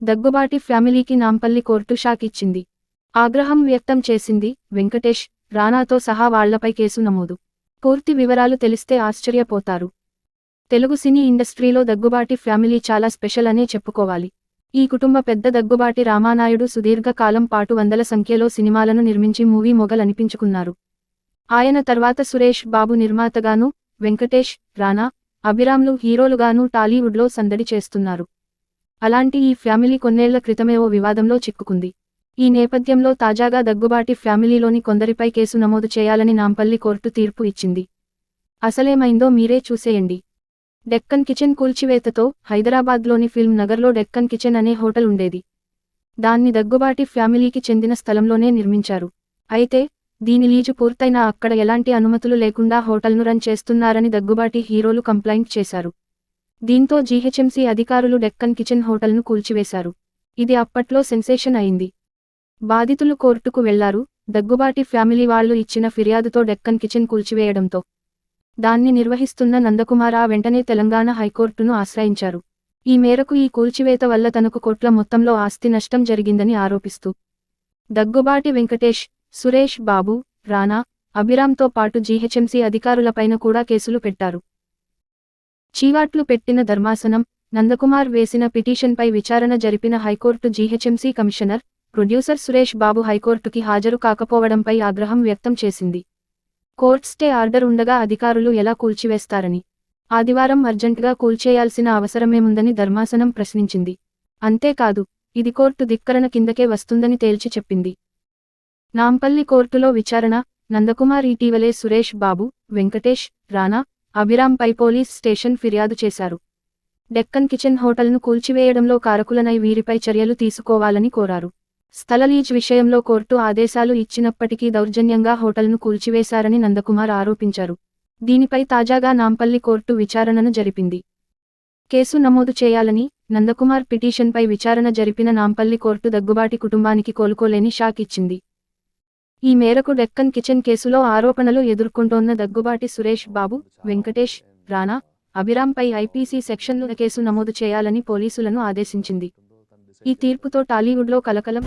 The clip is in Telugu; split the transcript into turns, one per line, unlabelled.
దగ్గుబాటి ఫ్యామిలీకి నాంపల్లి కోర్టు షాక్ ఇచ్చింది. ఆగ్రహం వ్యక్తం చేసింది. వెంకటేష్, రానాతో సహా వాళ్లపై కేసు నమోదు. పూర్తి వివరాలు తెలిస్తే ఆశ్చర్యపోతారు. తెలుగు సినీ ఇండస్ట్రీలో దగ్గుబాటి ఫ్యామిలీ చాలా స్పెషల్ అనే చెప్పుకోవాలి. ఈ కుటుంబ పెద్ద దగ్గుబాటి రామానాయుడు సుదీర్ఘ కాలం పాటు వందల సంఖ్యలో సినిమాలను నిర్మించి మూవీ మొగల్ అనిపించుకున్నారు. ఆయన తర్వాత సురేష్ బాబు నిర్మాతగాను, వెంకటేష్, రానా, అభిరామ్లు హీరోలుగాను టాలీవుడ్లో సందడి చేస్తున్నారు. అలాంటి ఈ ఫ్యామిలీ కొన్నేళ్ల క్రితమే ఓ వివాదంలో చిక్కుకుంది. ఈ నేపథ్యంలో తాజాగా దగ్గుబాటి ఫ్యామిలీలోని కొందరిపై కేసు నమోదు చేయాలని నాంపల్లి కోర్టు తీర్పు ఇచ్చింది. అసలేమైందో మీరే చూసేయండి. డెక్కన్ కిచెన్ కూల్చివేతతో హైదరాబాద్లోని ఫిల్మ్ నగర్లో డెక్కన్ కిచెన్ అనే హోటల్ ఉండేది. దాన్ని దగ్గుబాటి ఫ్యామిలీకి చెందిన స్థలంలోనే నిర్మించారు. అయితే దీని లీజు పూర్తయినా అక్కడ ఎలాంటి అనుమతులు లేకుండా హోటల్ను రన్ చేస్తున్నారని దగ్గుబాటి హీరోలు కంప్లైంట్ చేశారు. దీంతో జీహెచ్ఎంసీ అధికారులు డెక్కన్ కిచెన్ హోటల్ను కూల్చివేశారు. ఇది అప్పట్లో సెన్సేషన్ అయింది. బాధితులు కోర్టుకు వెళ్లారు. దగ్గుబాటి ఫ్యామిలీ వాళ్లు ఇచ్చిన ఫిర్యాదుతో డెక్కన్ కిచెన్ కూల్చివేయడంతో దాన్ని నిర్వహిస్తున్న నందకుమార్ వెంటనే తెలంగాణ హైకోర్టును ఆశ్రయించారు. ఈ మేరకు ఈ కూల్చివేత వల్ల తనకు కోట్ల మొత్తంలో ఆస్తి నష్టం జరిగిందని ఆరోపిస్తూ దగ్గుబాటి వెంకటేష్, సురేష్ బాబు, రానా, అభిరామ్తో పాటు జీహెచ్ఎంసీ అధికారులపైన కూడా కేసులు పెట్టారు. చీవాట్లు పెట్టిన ధర్మాసనం, నందకుమార్ వేసిన పిటిషన్పై విచారణ జరిపిన high court GHMC commissioner, producer Suresh Babu హైకోర్టుకి హాజరు కాకపోవడంపై ఆగ్రహం వ్యక్తం చేసింది. కోర్ట్ స్టే ఆర్డర్ ఉండగా అధికారులు ఎలా కూల్చివేస్తారని, ఆదివారం అర్జెంటుగా కూల్చేయాల్సిన అవసరమేముందని ధర్మాసనం ప్రశ్నించింది. అంతేకాదు, ఇది కోర్టు ధిక్కరణ కిందకే వస్తుందని తేల్చి చెప్పింది. నాంపల్లి కోర్టులో విచారణ. నందకుమార్ ఇటీవలే సురేష్ బాబు, వెంకటేష్, రానా, అభిరామ్పై పోలీస్ స్టేషన్ ఫిర్యాదు చేశారు. డెక్కన్ కిచెన్ హోటల్ను కూల్చివేయడంలో కారకులనై వీరిపై చర్యలు తీసుకోవాలని కోరారు. స్థల లీజ్ విషయంలో కోర్టు ఆదేశాలు ఇచ్చినప్పటికీ దౌర్జన్యంగా హోటల్ను కూల్చివేశారని నందకుమార్ ఆరోపించారు. దీనిపై తాజాగా నాంపల్లి కోర్టు విచారణను జరిపింది. కేసు నమోదు చేయాలని నందకుమార్ పిటిషన్పై విచారణ జరిపిన నాంపల్లి కోర్టు దగ్గుబాటి కుటుంబానికి కోలుకోలేని షాక్ ఇచ్చింది. ఈ మేరకు డెక్కన్ కిచెన్ కేసులో ఆరోపణలు ఎదుర్కొంటోన్న దగ్గుబాటి సురేష్ బాబు, వెంకటేష్, రానా, అభిరామ్పై ఐపీసీ సెక్షన్లు కేసు నమోదు చేయాలని పోలీసులను ఆదేశించింది. ఈ తీర్పుతో టాలీవుడ్లో కలకలం.